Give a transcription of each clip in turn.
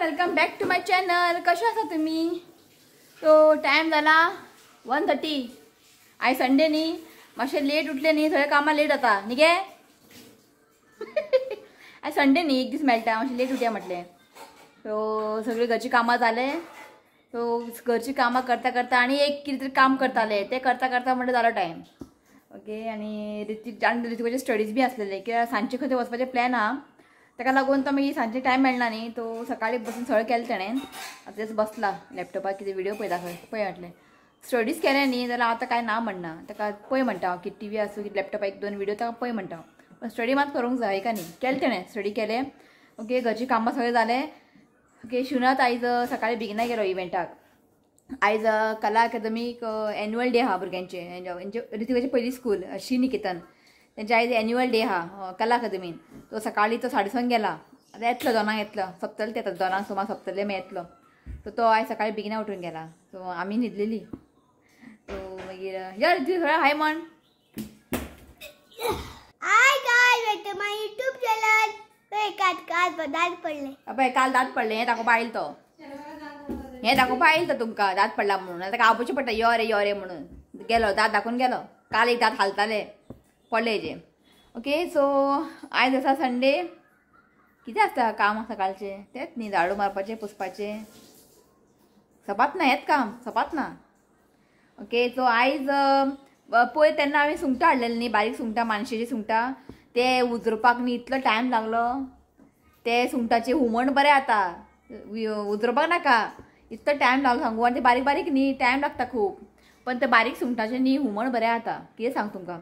Welcome back to my channel. कशा आसा तुम्ही? तो टाइम जाला 1:30. आज संडे न्ही, मातशें लेट उठले न्ही, सगळे कामां लेट जाता न्ही गे. आज संडे न्ही, एक दीस मेळटा, मातशें लेट उठया म्हटलें. सो सगळी घरची कामां जाले. सो घरची कामां करता करता आनी एक कितें तरी काम करताले, ते करता करता म्हणटा जालो टायम. ओके. आनी ऋतिकाचे स्टडीज बी आसलेले, कित्याक सांजचे खंय वचपाचें प्लॅन आहा. ताका लागून तो मागीर सांजचे टायम मेळना न्ही, तो सकाळी बसून सगळें केलें तेणें. आतां तेच बसला लॅपटॉपार कितें व्हिडिओ पळयता खंय पळय म्हटलें. स्टडीज केले न्ही जाल्यार हांव आतां कांय ना म्हणना, ताका पळय म्हणटा हांव, की टीव्ही आसूं की लॅपटॉपार एक दोन व्हिडिओ ताका पळय म्हणटा. पण स्टडी मात करूंक जाय का न्ही. केलें तेणें स्टडी केलें. ओके. घरची कामां सगळें जालें. ओके. शुनात आयज सकाळी बेगिना गेलो इव्हेंटाक. आयज कला अकादमीक एन्युअल डे आहा भुरग्यांचे, ऋतिकाची पयली स्कूल श्रीनिकेतन, तेंचे आयज एन्युअल डे आहा कला अकादमीन. तो सकाळी तो 6:30 गेला. आतां येतलो, दोनांक येतलो, सोंपतले ते दोनांक सुमार सोंपतले मागीर येतलो. सो तो आयज सकाळी बेगिना उठून गेला. सो आमी न्हिदलेली. सो मागीर या ऋतिका हाय म्हण. Hi guys, welcome my YouTube channel. काल दात पडले. अबे काल दात पडले, हें दाखोवपा आयलो तो. हें दाखोवपा आयलो तो तुमकां दात पडला म्हणून. आतां आपोवचें पडटा यो रे म्हणून. गेलो दात दाखोवन गेलो. काल एक दात हालताले, पडले हेजे. ओके. सो आयज आसा संडे. कितें आसता काम सकाळचे तेच न्ही, झाडू मारपाचें, पुसपाचें, सपात ना हेंच काम, सपात ना. ओके. सो आयज पळय तेन्ना हांवें सुंगटां हाडलेलीं न्ही, बारीक सुंगटां, मानशेचीं सुंगटां. ते उजरोवपाक न्ही इतलो टायम लागलो. ते सुंगटाचें हुमण बरें जाता, उजरोवपाक नाका, इतलो टायम लागलो सांगू. आनी ते बारीक बारीक न्ही, टायम लागता खूब. पण ते बारीक सुंगटाचें न्ही हुमण बरें जाता. कितें सांग तुमकां,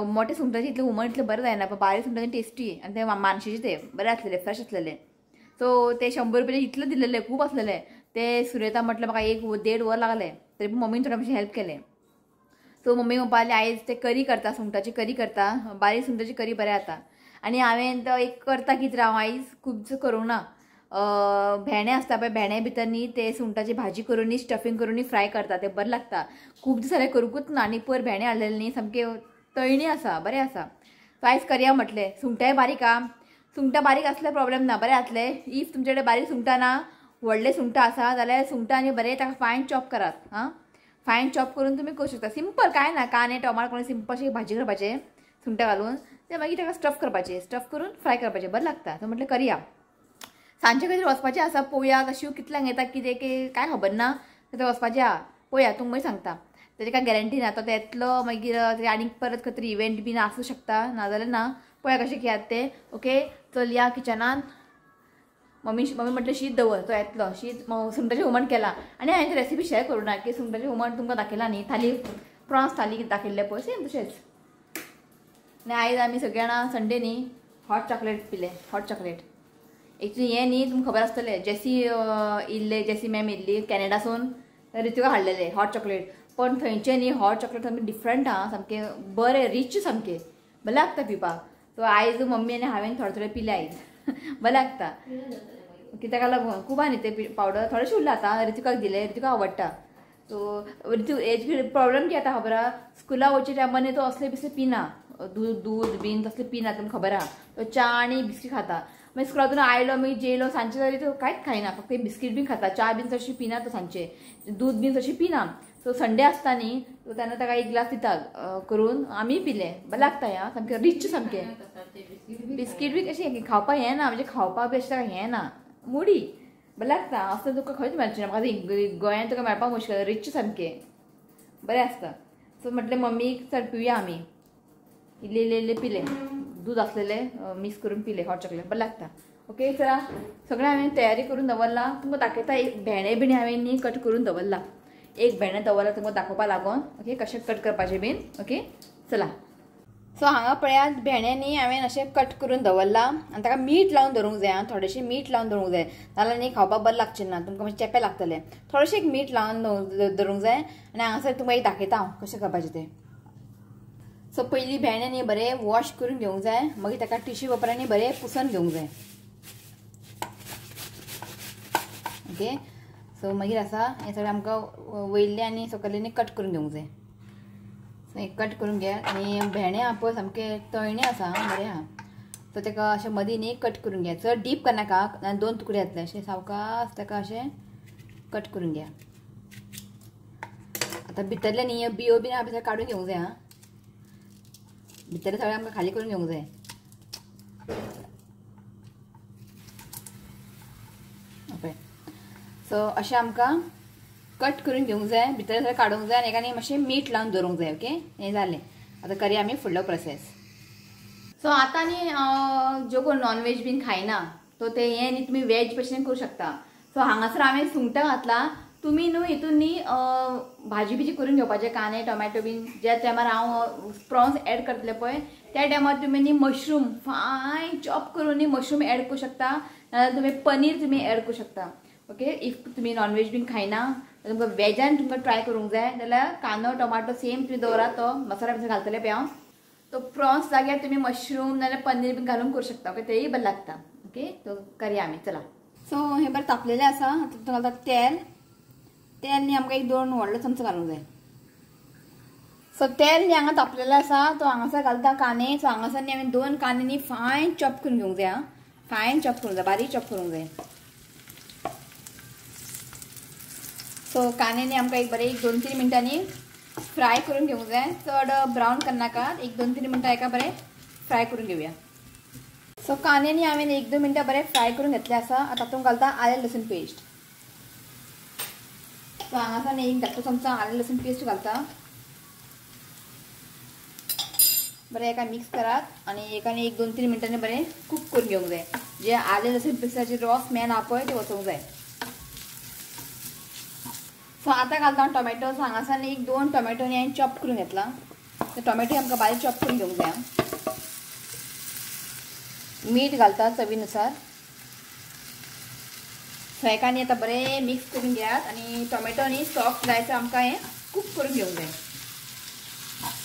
मोठे सुंगटाचें इतलें हुमण इतलें बरें जायना, पण बारीक सुंगटाचें टेस्टी. आनी ते मानशेचें ते बरें आसलेले, फ्रेश आसलेले. सो ते 100 रुपयाचे इतले दिलेले, खूब आसलेले. ते सुरयता म्हटलं म्हाका 1-1.5 वर लागले. तरी पूण मम्मीन थोडें मातशें हेल्प केलें. सो मम्मी म्हणपा लागली आयज ते करी करता, सुंगटाची करी करता, बारीक सुंगटाची करी बरें जाता. आनी हांवें तो एक करता कितें हांव आयज खुबशे करूंक ना. भेंडे आसता पळय, भेंडे भितर न्ही ते सुंगटाची भाजी करून न्ही, स्टफींग करून न्ही फ्राय करता, ते बरें लागता. खूब दीस जाले करूंकूच ना. आनी पयर भेंडे हाडलेले न्ही, सामके तळणी आसा, बरें आसा. सो आयज करया म्हटलें. सुंगटांय बारीक आहा. सुंगटां बारीक आसल्यार प्रॉब्लेम ना, बरें जातले. इफ तुमचे कडेन बारीक सुंगटां ना, व्हडले सुंगटां आसा जाल्यार सुंगटां आनी बरें ताका फायन चॉप करात. फायन चॉप करून तुमी करूं शकता. सिंपल कांय ना, कांदे टोमाट करून सिंपलशी भाजी करपाचें सुंगटां घालून, ते मागीर ताका स्टफ करपाचें, स्टफ करून फ्राय करपाचें, बरें लागता. सो म्हटलें करया. सांजचे खंय वचपाचें आसा, पळोवया कशी कितल्यांक येता कितें कांय खबर ना. थंय वचपाचें आहा, पळोवया. तुमकां मागीर सांगता. तेजे कांय गॅरंटी ना, तो येतलो मागीर आनीक परत खंय तरी इव्हेंट बीन आसूं शकता, नाजाल्यार ना. पळोवया कशें कियात तें. ओके. चल या किचनान. मम्मी म्हटलें शीत दवर, तो येतलो. शीत सुंगटाचें हुमण केलां. आनी हांवें रेसिपी शेअर करूं ना, की सुंगटाचें हुमण तुमकां दाखयलां न्ही, थाली प्रॉन्स थाली दाखयल्लें पळय, सेम तशेंच. आनी आयज आमी सगळीं जाणां संडे न्ही हॉट चॉकलेट पिलें, हॉट चॉकलेट. एक्चुली हें न्ही तुमकां खबर आसतलें, जेसी मॅम येयल्ली कॅनेडासून, ऋतिका हाडलेलें हॉट चॉकलेट. पण थंयचें न्ही हॉट चॉकलेट सामकें डिफरंट आहा, सामकें बरें रिच सामकें, बरें लागता पिवपाक. सो आयज मम्मी आनी हांवें थोडे पिले आयज. बरें लागता. कित्याक लागून खूब आहा न्ही ते पावडर, थोडेशें उरला आतां, ऋतिकाक दिलें, ऋतिका आवडटा. सो हेज प्रॉब्लेम कितें जाता खबर आहा, स्कुला वयच्या टायमार तो असले बिसले पिना, दूद बीन तसलें पिना, तुमकां खबर आहा. तो च्या आनी बिस्कीट खाता. मागीर स्कुलांतून आयलो मागीर जेयलो, सांजचे जाल्यार तो कांयच खायना, फक्त बिस्कीट बीन खाता, च्या बीन चडशी पिना तो सांजचे, दूद बीन चडशी पिना. सो संडे आसता न्ही, सो तेन्ना ताका एक ग्लास दिता करून, आमी पिले, बरें लागता ह्या, सामकें रिच सामकें. बिस्कीट बी कशें खावपाक हें ना, म्हणजे खावपाक बी अशें ताका हें ना, मुडी, बरें लागता. असलें तुका खंयच मेळचें ना, म्हाका गोंयांत तुका मेळपाक मुश्कील, रिच सामकें बरें आसता. सो म्हटलें मम्मीक चल पिवया आमी. इल्ले पिले, दूद आसलेलें मिक्स करून पिले हॉट चॉकलेट, बरें लागता. ओके. चला सगळें हांवें तयारी करून दवरला. तुमकां दाखयता. एक भेंडे हांवें न्ही कट करून दवरला, एक भेंडे दवरला तुमकां दाखोवपा लागून. ओके. कशें कट करपाचें बीन. ओके. चला. सो हांगा पळयात भेंडे न्ही हांवें अशें कट करून दवरला, आनी ताका मीठ लावन दवरूंक जाय. थोडेशें मीठ लावन दवरूंक जाय, नाजाल्यार न्ही खावपाक बरें लागचें ना, तुमकां मातशें चेपें लागतलें. थोडेशें एक मीठ लावन दवरूंक जाय. आनी हांगासर तुमकां एक दाखयता हांव कशें करपाचें तें. सो पयलीं भेंडे न्ही बरें वॉश करून घेवंक जाय, मागीर ताका टिश्यू पेपरांनी बरें पुसून घेवंक जाय. ओके. सो मागीर आसा हें सगळें आमकां वयल्लें आनी सकयल्लें कट करून घेवंक जाय. सो हें कट करून घे. आनी भेंडे आहा पळय सामके तळणे आसा, बरें आहा. सो ताका अशें मदीं न्ही कट करून घ्या. चड डीप करनाका, 2 तुकडे येतले अशें सावकाश ताका अशें कट करून घ्या. आतां भितरले न्ही बियो बीन आहा काडून घेवंक जाय. हां भितरले सगळें आमकां खाली करून घेवंक जाय. ओके सो अशें आमकां कट करून घेवंक जाय, भितर सगळें काडूंक जाय आनी एका न्ही मातशें मीठ लावन दवरूंक जाय. ओके हें जालें. आतां करया आमी फुडलो प्रोसेस. सो आतां न्ही जो कोण नॉनवेज बीन खायना तो ते हें न्ही तुमी वेज भशेन करूं शकता. सो हांगासर हांवें सुंगटां घातलां. तुमी न्हू हितून न्ही भाजी बिजी करून घेवपाचे, कांदे टोमॅटो बीन. ज्या टायमार हांव प्रॉन्स एड करतले पळय त्या टायमार तुमी न्ही मशरूम फायन चॉप करून न्ही मशरूम एड करूं शकता, नाजाल्यार तुमी पनीर तुमी एड करूं शकता. ओके इफ तुमी नॉनवेज बीन खायना तुमकां वेजान तुमकां ट्राय करूंक जाय जाल्यार कांदो टोमाटो सेम तुमी दवरा. तो मसाला बी घालतले पळय हांव, तो प्रॉन्स जाग्यार तुमी मशरूम नाजाल्यार पनीर बीन घालून करूं शकता. ओके तेय बरें लागता. ओके तो करया आमी चला. सो हें बरें तापलेलें आसा. आतां घालता तेल. तेल न्ही आमकां 1-2 व्हडलो चमचो घालूंक जाय. सो तेल न्ही हांगा तापलेलें आसा. तो हांगासर घालता कांदे. सो हांगासर न्ही हांवें 2 कांदे न्ही फायन चॉप करून घेवंक जाय. फायन चॉप करूंक जाय, बारीक चॉप करूंक जाय. सो कांदे न्ही आमकां एक बरें 1-2-3 मिनटांनी फ्राय करून घेवंक जाय. चड ब्रावन करनाका, 1-2-3 मिनटां एका बरें फ्राय करून घेवया. सो कांदे न्ही हांवें 1-2 मिनटां बरें फ्राय करून घेतले आसा. आतां तातूंत घालता आलें लसूण पेस्ट. सो हांगासर न्ही 1 धाकटो चमचो आलें लसूण पेस्ट घालता. बरें एका मिक्स करात आनी एका 1-2-3 मिनटांनी बरें कूक करून घेवंक जाय. जे आलें लसूण पेस्टाची रॉ स्मेल आहा पळय ते वचोंक जाय. सो आतां घालता हांव टोमॅटो. सो हांगासर न्ही 1-2 टोमॅटो न्ही हांवें चॉप करून घेतला. ते टोमॅटो आमकां बारीक चॉप करून घेवंक जाय. मीठ घालता चवीनुसार. सो एका न्ही आतां बरें मिक्स करून घेयात आनी टोमॅटो न्ही सॉफ्ट जायसर आमकां हें कूक करून घेवंक जाय.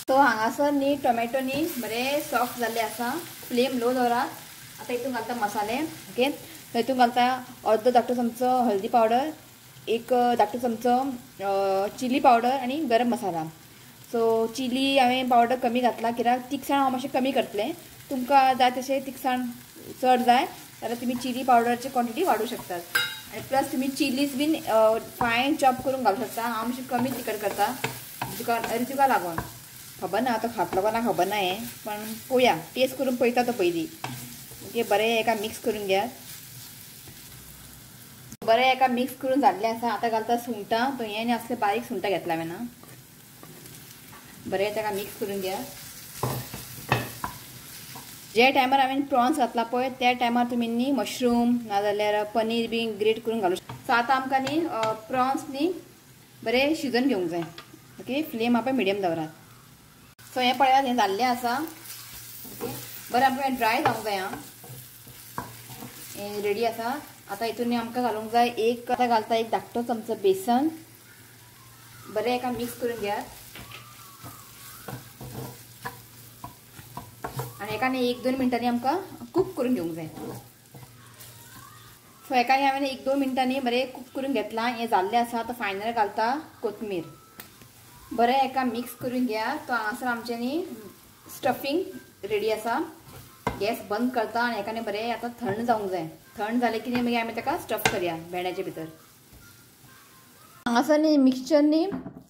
सो हांगासर न्ही टोमॅटो न्ही बरें सॉफ्ट जाल्ले आसा. फ्लेम लो दवरात. आतां हितून घालता मसाले. ओके सो हितून घालता अर्दो धाकटो चमचो हळदी पावडर, 1 धाकटो चमचो चिली पावडर आनी गरम मसाला. सो चिली हांवें पावडर कमी घातला कित्याक तिखसाण हांव मातशें कमी करतलें. तुमकां जाय तशें तिखसाण चड जाय जाल्यार तुमी चिली पावडरची क्वॉन्टिटी वाडूंक शकतात. आनी प्लस तुमी चिलीज बीन फायन चॉप करून घालूंक शकता. हांव मातशें कमी तिखट करता तुका लागून. खबर ना तो खातलो काय ना खबर ना हें, पण पळोवया टेस्ट करून पळयता तो पयलीं. ओके बरें एका मिक्स करून घेयात. बरें एका मिक्स करून जाल्लें आसा. आतां घालता सुंगटां. तो हें न्ही असलें बारीक सुंगटां घेतला हांवें ना. बरें ताका मिक्स करून घेयात. जे टायमार हांवें प्रॉन्स घातला पळय त्या टायमार तुमी न्ही मशरूम नाजाल्यार पनीर बी ग्रेट करून घालूं शकता. सो आतां आमकां न्ही प्रॉन्स न्ही बरें शिजोवन घेवंक जाय. ओके फ्लेम आपण मिडियम दवरात. सो हें पळयात हें जाल्लें आसा. ओके बरें आमकां ड्राय जावंक जाय. हें रेडी आसा. आतां हितून आमकां घालूंक जाय आतां घालता 1 धाकटो चमचो बेसन. बरें एका मिक्स करून घेयात आनी एका 1-2 मिनटांनी आमकां कूक करून घेवंक जाय. सो एका हांवें 1-2 मिनटांनी बरें कूक करून घेतलां. हें जाल्लें आसा. आतां फायनल घालता कोथमीर. बरें एका मिक्स करून घेया. तो हांगासर आमचें न्ही स्टफींग रेडी आसा. गॅस बंद करता आनी एका बरें आतां थंड जावंक जाय. थंड जालें की मागीर आमी ताका स्टफ करया भेंड्याचे भितर. हांगासर न्ही मिक्सचर न्ही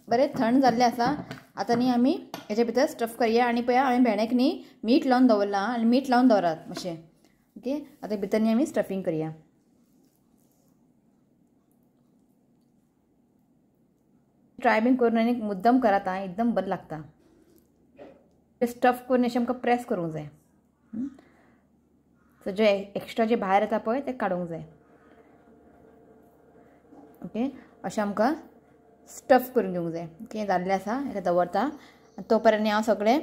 बरें थंड जाल्लें आसा. आतां न्ही आमी हेचे भितर स्टफ करया आनी पळया हांवें भेंड्याक न्ही मीठ लावन दवरलां आनी मीठ लावन दवरात मातशें. ओके आतां भितर न्ही आमी स्टफींग करया. ट्राय बीन करून आनी मुद्दम करात आं एकदम बरें लागता. स्टफ करून अशें आमकां प्रेस करूंक जाय. सो जे एक्स्ट्रा जे भायर येता पळय ते काडूंक जाय. ओके अशें आमकां स्टफ करून घेवंक जाय. ओके जाल्लें आसा. हेका दवरता तो पर्यंत हांव सगळें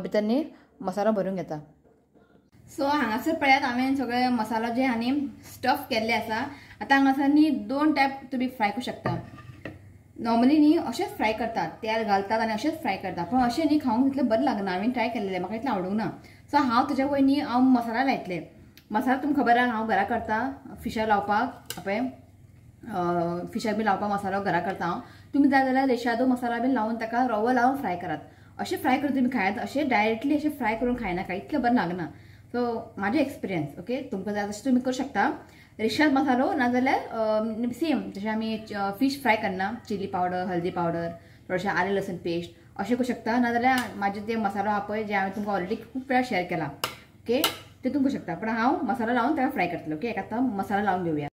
भितर न्ही मसालो भरून घेता. सो हांगासर पळयात हांवें सगळे मसालो जे आनी स्टफ केल्ले आसा. आतां हांगासर न्ही 2 टायप तुमी फ्राय करूं शकता. नॉर्मली न्ही अशेंच फ्राय करतात. तेल घालतात आनी अशेंच फ्राय करतात. पण अशें न्ही खावंक तितलें बरें लागना. हांवें ट्राय केल्लें म्हाका इतलें आवडूंक ना. सो हांव तेज्या वयर न्ही हांव मसाला लायतलें. मसाला तुमकां खबर आहा हांव घरा करता फिशार लावपाक. पळय फिशार बी लावपाक मसालो घरा करता हांव. तुमी जाय जाल्यार रेशादो मसाला बीन लावन ताका रवो लावन फ्राय करात. अशें फ्राय करून तुमी खायात. अशें डायरेक्टली अशें फ्राय करून खायनाका इतलें बरें लागना. सो माझे एक्सपिरियन्स ओके तुमकां जाय तशें तुमी करूं शकता. रेशाद मसालो नाजाल्यार सेम जशें आमी फिश फ्राय करना चिली पावडर हल्दी पावडर थोडेशें आले लसूण पेस्ट अशें करूं शकता. नाजाल्यार म्हाजे ते मसालो आहा पळय जे हांवें तुमकां ऑलरेडी खूब वेळा शेअर केला ओके ते तुमकां शकता. पण हांव मसालो लावन ताका फ्राय करतलो ओके. आतां मसालो लावन घेवया.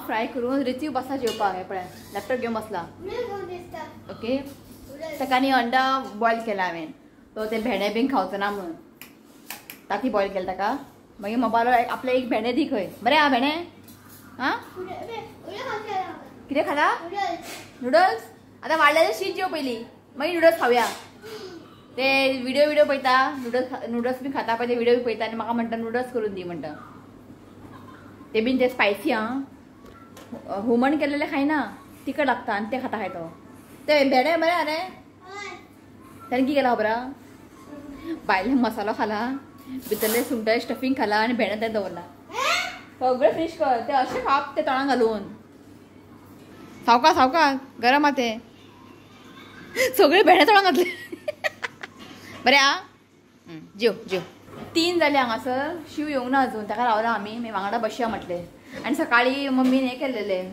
फ्राय करून रितीव बसा जेवपाक. हे पळय लॅपटॉप घेवन बसला ओके. ताका न्ही अंडा बॉयल केला हांवें. तो ते भेंडे बीन खावचो ना म्हणून ताकी बॉयल केला ताका. मागीर मोबायलो आपले एक भेंडे दी खंय. बरें आहा भेंडे. हां कितें खाता नुडल्स. आतां वाडलेलें शीत जेव पयलीं मागीर नुडल्स खावया. ते व्हिडिओ पळयता नुडल्स बी खाता पळय ते व्हिडिओ बी पळयता आनी म्हाका म्हणटा नुडल्स करून दी म्हणटा. ते बीन ते स्पायसी आं हुमण केलेले खायना तिखट लागता आनी ते खाता खाय तो. ते भेंडे बरें रे ताणें कितें केला खबर आहा भायले मसालो खाला भितरले सुंगटाचे स्टफिंग खाला आनी भेंडे ते दवरला. सगळें फिनिश कर. ते अशें खाप ते तोंडान घालून सावका गरम आहा ते सगळे भेंडे तोंडान घातले. बरें आहा जेव 3 जाले हांगासर. शिव येवंक ना अजून ताका रावला आमी मागीर वांगडा बसया म्हटलें. आनी सकाळी मम्मीन हें केल्लेलें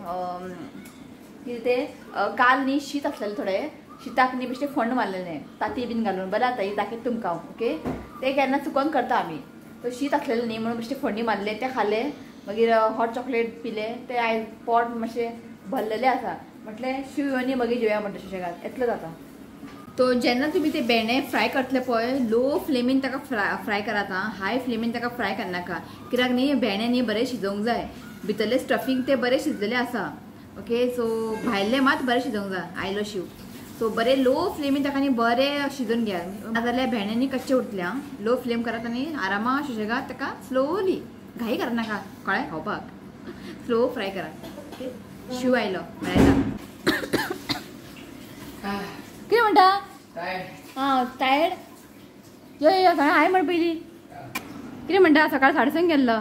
कितें तें काल न्ही शीत आसलेलें थोडें शीताक न्ही बेश्टें फंड मारलेलें तांती बीन घालून. बरें आतां ही दाखयता तुमकां ओके. ते केन्ना चुकोन करता आमी. तो शीत आसलेलें न्ही म्हणून बेश्टें फंडी मारले ते खाले. मागीर हॉट चॉकलेट पिले. ते आयज पोट मातशें भरलेलें आसा म्हटलें शिव येवन न्ही मागीर जेवया म्हणटा सुशेगाद. इतलेंच आतां. तो जेन्ना तुमी ते भेंडे फ्राय करतले पळय लो फ्लेमीन ताका फ्राय करात आं. हाय फ्लेमीन ताका फ्राय करनाका. कित्याक न्ही भेंडे न्ही बरें शिजोवंक जाय. भितरले स्टफिंग ते बरें शिजलेले आसा ओके. सो भायले मात बरें शिजोवंक जाय. आयलो शिव. सो बरें लो फ्लेमीन ताका न्ही बरें शिजोवन घ्या. नाजाल्यार भेंडे न्ही कच्चे उरतले आं. लो फ्लेम करात आनी आरामा सुशेगाद ताका स्लोली घाई करनाका कळ्ळें खावपाक स्लो फ्राय करात ओके. शिव आयलो मेळटा. कितें म्हणटा हां टायर्ड यो हाय म्हण पयली. कितें म्हणटा सकाळ 5:30 गेल्लो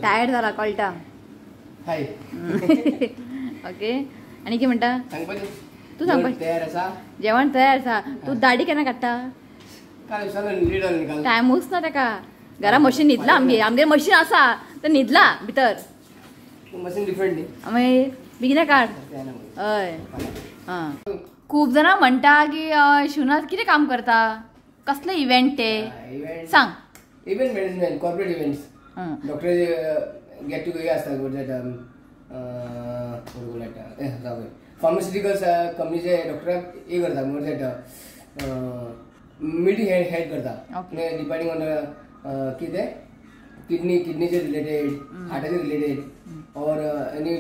टायर्ड जाला कळटा. ओके आनी कितें म्हणटा तूं सांग जेवण तयार आसा. तूं दाडी केन्ना काडटा. टायमूच ना ताका. घरा मशीन न्हिदला आमगे मशीन आसा तर न्हिदला भितर मागीर बेगिना काड. हय हां खूब जाणां म्हणटा की शिवनाथ कितें काम करता कसले इव्हेंट ते सांग. Event management corporate events doctor get together आसता फार्मास्युटिकल्स कंपनीचे डॉक्टराक हे करता मिटींग हेड करता डिपेंडिंग ऑन कितें किडनीचे रिलेटेड हार्टाचे रिलेटेड और आनी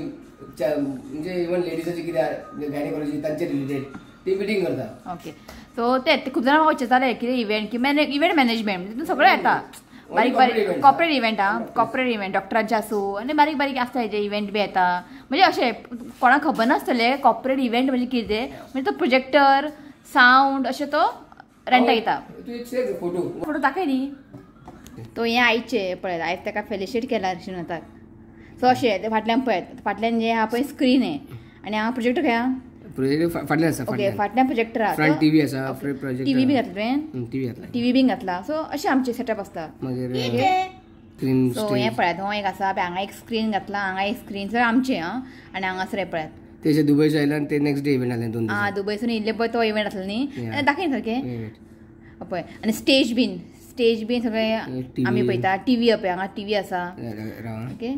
म्हणजे इवन लेडीजाचे कितें गायनेकॉलॉजी तांचे रिलेटेड ती मिटींग करता. ओके सो ते खूब जाणां म्हाका विचारताले कितें इव्हेंट इव्हेंट मॅनेजमेंट तितून सगळें येता. बारीक कॉर्पोरेट इव्हेंट आं कॉर्पोरेट इव्हेंट डॉक्टरांचे आसूं आनी बारीक आसता हेजे इव्हेंट बी येता. म्हणजे अशें कोणाक खबर नासतलें कॉर्पोरेट इव्हेंट म्हणजे कितें म्हणजे तो प्रोजेक्टर सावंड अशें तो रेंटाक येता. फोटो दाखय न्ही. तो हें आयचे पळय आयज ताका फेलिशिट केला शिवनाथाक. सो अशें फाटल्यान पळय फाटल्यान जे आहा पळय स्क्रीन आहे आनी हांगा प्रोजेक्टर खंय आहा फाटल्यान आसा. ओके फाटल्यान प्रोजेक्टर आहा. फ्रंट टीव्ही आसा प्रोजेक्टर टीव्ही बी घातला तुवें टीव्ही बी घातला. सो अशें आमचे सेटअप आसता. सो हें पळयात हो एक आसा हांगा एक स्क्रीन घातला हांगा एक स्क्रीन सगळें आमचें आं आनी हांगासर हें पळयात तेजे दुबयचे आयल्यान ते नेक्स्ट डे इव्हेंट आसलें 2 दीस. हां दुबयसून येयल्ले पळय तो इव्हेंट आसलो न्ही दाखय सारकें पळय. आनी स्टेज बीन सगळें आमी पळयता. टीव्ही पळय हांगा टीव्ही आसा ओके.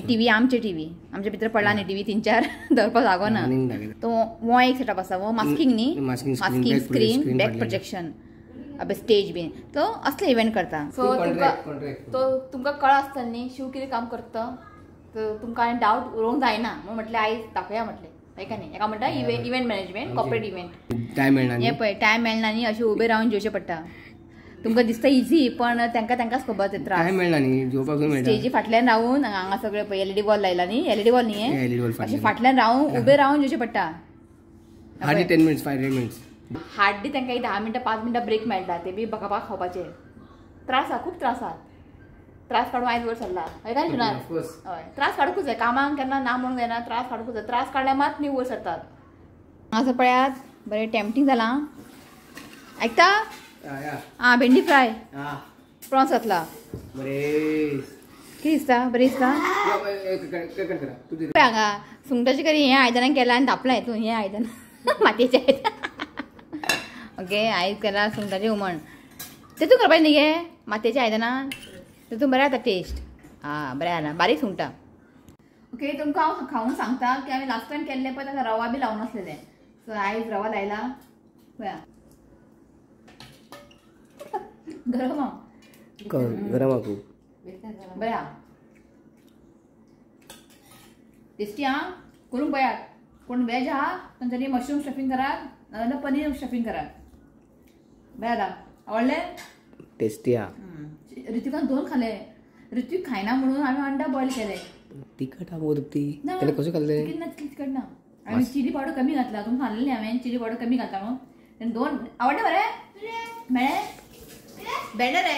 टीव्ही आमचे भितर पडला न्ही टीव्ही 3-4 दवरपाक जागो ना. तो हो एक सेटअप आसा हो मास्किंग न्ही masking screen back projection stage बीन तो असले इव्हेंट करता. सो तुमकां कळ्ळां आसतलें न्ही शिव कितें काम करता तर तुमकां आनी डावट उरोवंक जायना म्हणून म्हटलें आयज दाखोवया म्हटलें काय का न्ही. एका म्हणटा event management corporate event. Time मेळना हे पळय टायम मेळना न्ही, अशें उबे रावन जेवचें पडटा. तुमकां दिसता इझी पण तांकांच खबर ते त्रास. टायम मेळना न्ही जेवपाक मेळटा. स्टेजी फाटल्यान रावून हांगा सगळे पळय एलईडी बॉल लायला न्ही, एलईडी बॉल न्ही LED अशें फाटल्यान रावून उबे रावन जेवचें पडटा. Hardly 10 minutes 5 minutes. हार्डली तांकां 10 मिनटां 5 मिनटां ब्रेक मेळटा, ते बी बकापाक खावपाचे. त्रास आहा, खूब त्रास आहा. त्रास काडून आयज वर सरला हय काय सुनार. हय त्रास काडूंकूच जाय, कामाक केन्ना ना म्हणूंक जायना, त्रास काडूंकूच जाय. त्रास काडल्यार मात न्ही वर सरतात. हांगासर पळयात बरें टेम्पटींग जालां. आयकता आं भेंडी फ्राय प्रॉन्स घातला. बरें कितें दिसता, बरें दिसता. हांगा सुंगटाची करी हें आयदनान केलां आनी धापलां हेतून हें आयदन मातयेचें आयदन. ओके आयज केलां सुंगटाचें हुमण. तेतून करपाचें न्ही गे मातयेच्या आयदनान, तेतून बरें जाता टेस्ट. आं बरें जालां बारीक सुंगटां. ओके तुमकां हांव खावून सांगता की आमी लास्ट टायम केल्लें पळय ताका रवा बी लावून नासलेलें. सो आयज रवा लायला पळया. गरम गरम खूब बरें आहा टेस्टी आहा. करून पळयात. कोण वेज आहा तांच्यांनी मशरूम स्टफिंग करात नाजाल्यार पनीर स्टफिंग करात. बरें जाता. आवडलें. टेस्टी आहा. ऋतिकान 2 खाले. ऋतिक खायना म्हणून हांवें अंडा बॉयल केले. तिखट आहा ती तेणे कशें खाल्लें. तिखट ना आनी चिली पावडर कमी घातला. तुमकां सांगलें न्ही हांवें चिली पावडर कमी घालता म्हणून. तेणे 2 आवडले. बरें मेळ्ळे भेंडे रे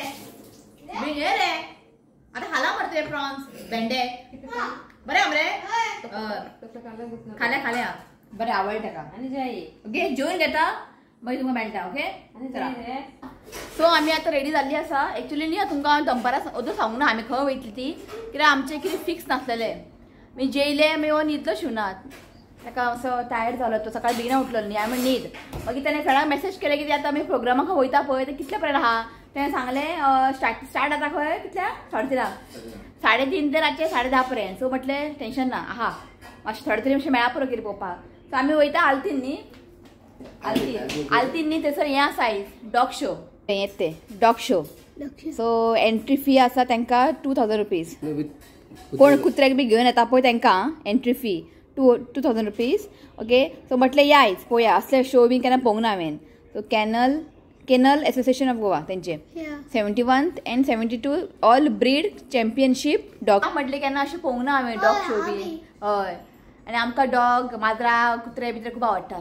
हे रे आतां खाला मरे तुवें प्रॉन्स भेंडे बरें आहा मरे. खाल्या बरें आवडलें ताका. ओके जेवन घेता मागीर तुमकां मेळटा. ओके सो आमी आतां रेडी जाल्ली आसा. एक्चुली न्ही तुमकां हांव दनपारां अजून सांगूंक ना आमी खंय वयतली ती, कित्याक आमचें कितें फिक्स नासलेलें. आमी जेयले मागीर हो न्हिदलो शिवनाथ. ताका असो टायर्ड जालो तो सकाळी बेगिना उठलो न्ही. हांवें न्हीद. मागीर ताणें फ्रेंडाक मेसेज केलें की आतां आमी प्रोग्रामाक वयता पळय ते कितले पर्यंत आहा. तें सांगलें स्टार्ट जाता खंय कितल्या 3:30 3:30 ते रातचे 10:30 पर्यंत. सो म्हटलें टेन्शन ना आहा मातशें थोडे तरी मातशें मेळा पुरो कितें पळोवपाक. सो आमी वयता आल्तीन न्ही. आल्तीन न्ही थंयसर हें आसा डॉग शो. येत ते dog show. So entry fee आसा तांकां 2000 रुपीज. कोण कुत्र्याक बी घेवन येता पळय तांकां entry fee 2000 rupees. Okay so म्हटलें या आयज पळोवया असले शो बी केन्ना पळोवंक ना हांवें. सो केनल एसोसिएशन ऑफ गोवा तेंचे 71th and 72 all breed championship dog. म्हटलें केन्ना अशें पळोवंक ना हांवें डॉग शो बी. हय आनी आमकां डॉग माजरां कुत्रे बित्रे खूब आवडटा.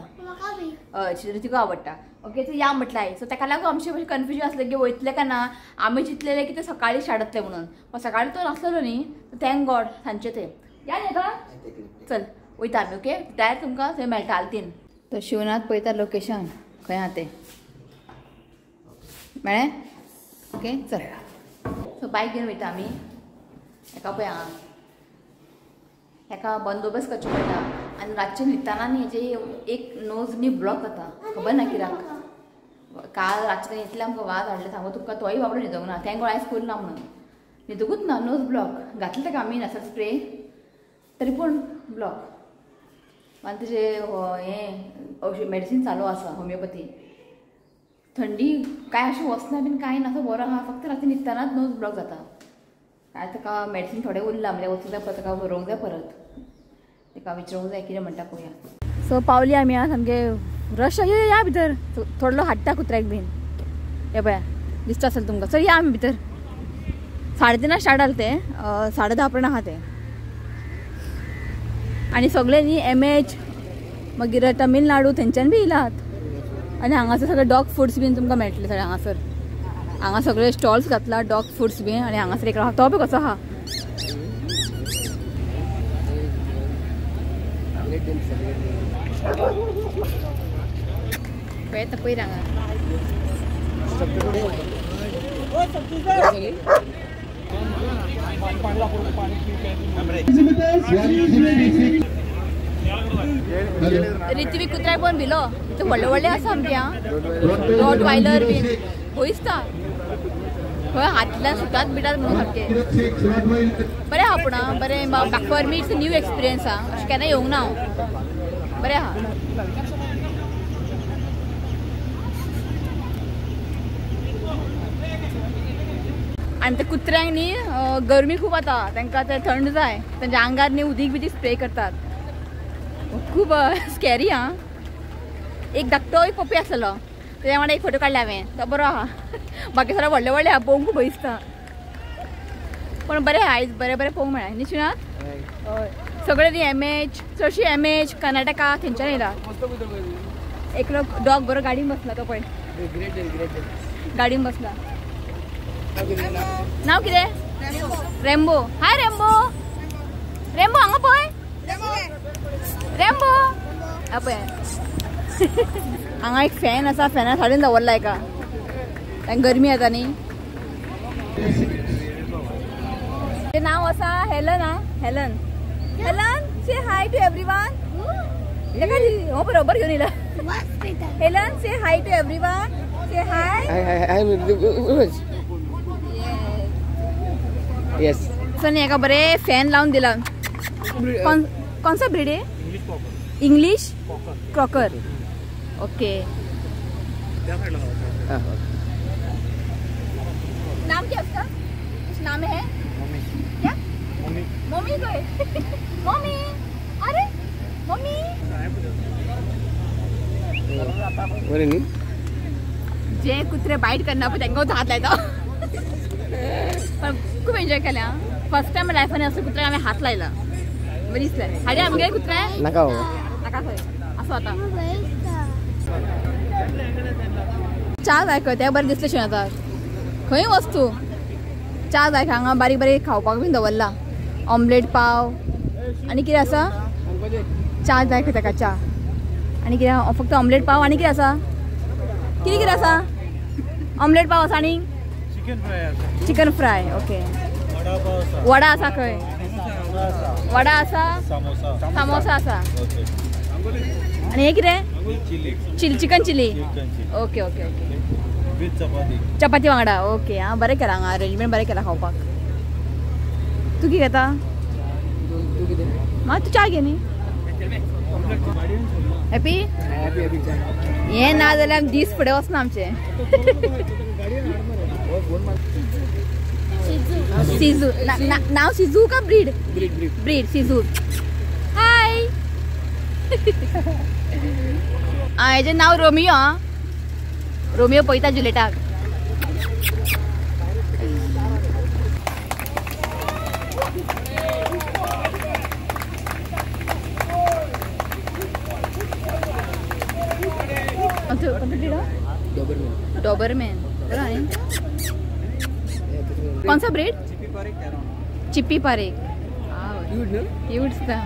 हय ऋतिका आवडटा. ओके सो या म्हटलें. सो ताका लागून आमचें मातशें कन्फ्युजन आसलें की वयतलें काय ना. आमी चिंतलेलें की तें सकाळीं स्टार्ट जातलें म्हणून. पण सकाळीं तो नासलेलो न्ही. थँक गॉड सांजचें तें या न्ही आतां. चल वयता आमी. ओके डायरेक्ट तुमकां थंय मेळटा आल्तीन. तो शिवनाथ पळयता लोकेशन खंय आहा तें मेळ्ळें. ओके चल. सो बायक घेवन वयता आमी. हेका पळय हांगा हेका बंदोबस्त करचो पडटा. आनी रातचें न्हिदताना न्ही हेजे एक नोज न्ही ब्लॉक जाता. खबर ना कित्याक. काल रातचें इतलें आमकां वाज हाडलें सांगो तुका तोय बाबडो न्हिदूंक ना. थँक गॉड आयज करूं ना म्हणून न्हिदूंकूच ना. नोज ब्लॉक घातलें ताका आमी नसल स्प्रे तरी पूण ब्लॉक. आनी तेजें हें मेडिसीन चालू आसा होमिओपॅथी. थंडी काय अशें वचना बीन कांय ना. बरो आहा फक्त राती न्हिदतानाच नोज ब्लॉक जाता. काय ताका मेडिसीन थोडें उरलां म्हणजे वचूंक जाय परत ताका व्हरूंक जाय परत. ताका विचारूंक जाय कितें म्हणटा पळोवया. सो पावली आमी आं सामकें रश या भितर. थोडलो हाडटा कुत्र्याक बीन. हे पळया दिसता आसतलें तुमकां. चल या आमी भितर. 3:30 स्टार्ट जालें तें 10:30 पर्यंत आहा तें. आनी सगळे न्ही MH मागीर तमिळनाडू थंयच्यान बी येयलात. आनी हांगासर सगळे डॉग फूड्स बीन तुमकां मेळटले सगळे हांगासर. हांगा सगळे स्टॉल्स घातला डॉग फूड्स बीन. आनी हांगासर एक तो बी कसो आहा. पळयता पयर हांगा ऋत्विक कुत्र्याक पण भिलो. व्हडले व्हडले आसा आमचे हां रॉट वायलर बीन खंय दिसता खंय हातल्यान सुटात बिटात म्हणून सारकें बरें आहा. पूण बरें for me it's new experience आहा. अशें केन्ना येवंक ना हांव. बरें आहा. आणि त्या कुत्र्यांक न्ही गरमी खूप आता तांकां ते थंड जाय तांच्या आंगार न्ही उदीक बिदीक स्प्रे करतात खूप स्कॅरी हा एक धाकटो एक पप्पी आसलो तेज्या वांगडा एक फोटो काडला हांवें तो बरो आहा बाकी सगळे व्हडले व्हडले आहा पळोवंक खूब भंय दिसता पण बरें आयज बरें बरें पळोवंक मेळ्ळें न्ही श्रीनाथ सगळे न्ही एमएच चडशी एमएच कर्नाटका थंयच्यान येयला एकलो डॉग बरो गाडीन बसला तो पळय गाडीन बसला नाव कितें रेम्बो हाय रेम्बो रेम्बो हांगा पळय रेम्बो हा पळय हांगा एक फॅन आसा फॅना साडीन दवरला एका तांकां गरमी येता न्ही ते नाव आसा हेलन हा हेलन हेलन से हाय टू एवरीवन हो बरोबर घेवन येयला हेलन से हाय टू एवरीवन से हाय यस सनी एका बरे फॅन लावून दिला कौन सा ब्रीड है इंग्लिश क्रॉकर ओके नाम क्या उसका कुछ नाम है क्या मम्मी को है मम्मी अरे मम्मी बरे न्ही जे कुत्रे बाईट करना पण तांकां हात लायता पण खूप एन्जॉय केल्या फर्स्ट टाइम लायफान असं कुत्र्याक हांवें हात लायला बरी दिसलें हाडे आमगे कुत्रे नाका नाका खंय असो आता च्या जाय खंय तें बरें दिसलें शें आतां खंय वस्तू च्या जाय हांगा बारीक बारीक खावपाक बीन दवरला ऑमलेट पाव आनी कितें आसा च्या जाय खंय ताका च्या आनी कितें फक्त ऑमलेट पाव आनी कितें आसा कितें कितें आसा ऑमलेट पाव आसा आनी चिकन फ्राय ओके वडा आसा खंय वडा आसा सामोसा आसा आनी हे कितें chicken chilli okay okay okay chapati वांगडा ओके हां बरें केलां हांगा अरेंजमेंट बरें केलां खावपाक तूं कितें घेता तूं च्या घे न्ही हॅपी हें ना जाल्यार दीस फुडें वचना आमचे सिजू नाव सिजू का ब्रीड ब्रीड सिजू हाय हेजें नाव रोमियो आं रोमियो पळयता जुलेटाक डॉबरमैन कौन सा ब्रीड चिप्पी पारेख क्यूट सा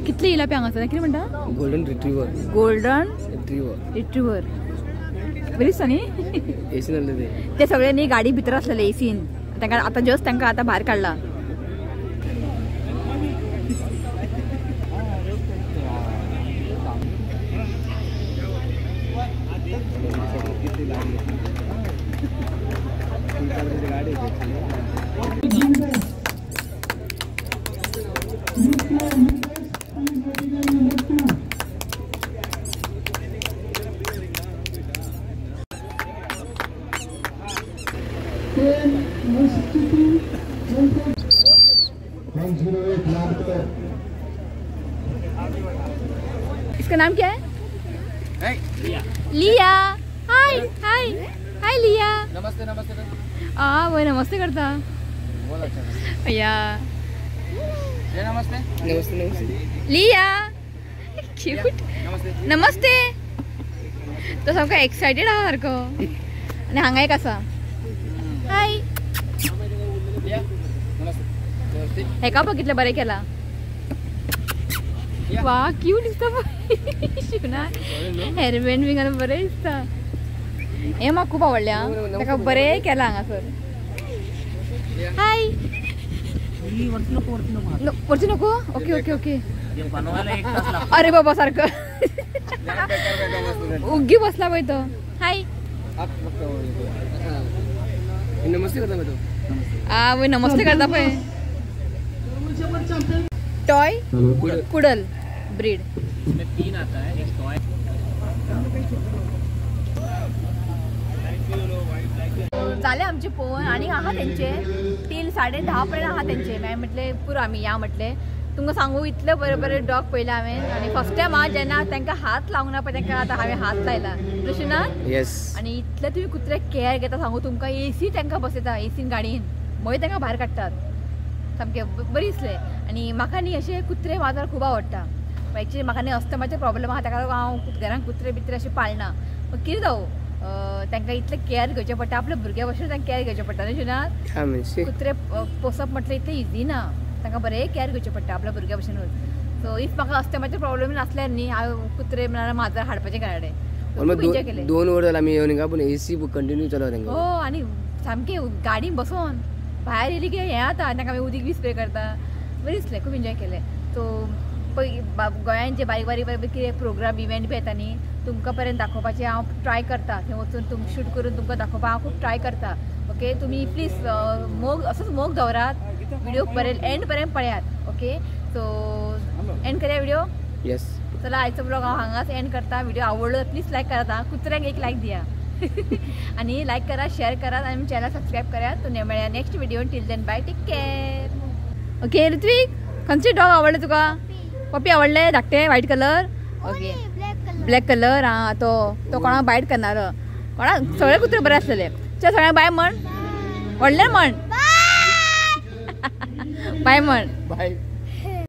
कितले येयला पे हांगासर कितें म्हणटा गोल्डन रिट्रीवर रिट्रीवर बरी दिसता न्ही एसी नासले ते सगळे न्ही गाडी भितर आसलेले एसीन तांकां आतां जस्ट तांकां आतां भायर काडला इसका नाम क्या है लिया हाय हाय हाय लिया नमस्ते नमस्ते वो नमस्ते करता भैया नमस्ते नमस्ते नमस्ते लिया क्यूट नमस्ते तो सामको एक्साइटेड आहा सारको आनी हांगा एक आसा हाय हेका पळय कितलें बरें केलां वा क्यूट दिसता पळय शिवना हेअरबँड बी घालून बरें दिसता हें म्हाका खूब आवडलें आं ताका बरें केलां हांगासर हाय वरची नको ओके ओके ओके अरे बाबा सारखं उगी बसला बाई तो. हाय. नमस्ते करता मैं तो. वो नमस्ते करता पळय. Toy cuddle breed. इसमें 3 आता है, एक टॉय. झाले आमचे पोवन आणि आहा तेंचे टील 10:30 पर्यंत आहा तेंचे. हांवें म्हटले पुरो आमी या म्हटले. तुमकां सांगू इतले बरे बरे डॉग पळयले हांवें आनी फर्स्ट टायम हांव जेन्ना तांकां हात लावंक ना पळय तांकां आतां हांवें हात लायला ना. येस. आनी इतले तुमी कुत्रे केअर घेता सांगू तुमकां. एसी तांकां बसयता एसीन गाडयेन मागीर तांकां भायर काडटात. सामकें बरी दिसलें. आनी म्हाका न्ही अशें कुत्रे माजर खूब आवडटा. एक्चुली म्हाका न्ही अस्थमाचे प्रॉब्लेम आहा ताका लागून हांव घरांत कुत्रे बित्रे अशें पाळना. कितें जावं तांकां इतलें केअर घेवचें पडटा. आपल्या भुरग्या भशेन तांकां केअर घेवचें पडटा न्ही शुनात. कुत्रे पोसप म्हटल्यार इतलें इजी ना. तांकां बरें केअर घेवचें पडटा आपल्या भुरग्या भशेनूच. सो इफ म्हाका अस्थमाचे प्रॉब्लेम नासल्यार न्ही हांव कुत्रे म्हणल्यार माजर हाडपाचें घराडे. एन्जॉय केलें. 2 वर जालें आमी येवन पूण एसी कंटिन्यू चलता तांकां. हो आनी सामकें गाडीन बसोन भायर येयली की हें जाता तांकां आमी उदीक बी स्प्रे करता. बरें दिसलें. खूब एन्जॉय केलें. सो गोंयांत जे बारीक बारीक बारीक कितें प्रोग्राम इव्हेंट बी येता न्ही तुमकां पर्यंत दाखोवपाचें हांव ट्राय करता. थंय वचून तुमकां शूट करून तुमकां दाखोवपाक हांव खूब ट्राय करता. ओके तुमी प्लीज मोग असोच मोग दवरात. व्हिडिओ पर्यंत एंड पर्यंत पळयात. ओके सो एंड करूया व्हिडिओ. येस. चला आयचो ब्लॉग हांव हांगाच एंड करता. व्हिडिओ आवडलो प्लीज लायक करात. कुत्र्यांक एक लायक दिया. आनी लायक करा शेअर करात आनी चॅनल सबस्क्राईब करात. तो मेळ्या next video. Till then bye take care. Okay Ritvik खंयचे डॉग आवडले तुका. पपी आवडले धाकटे white colour. Okay black colour. हां तो कोणाक बायट करनारो. कोणाक सगळे कुत्रे बरे आसलेले. चल सगळ्यांक बाय म्हण. व्हडले म्हण. बाय म्हण. बाय.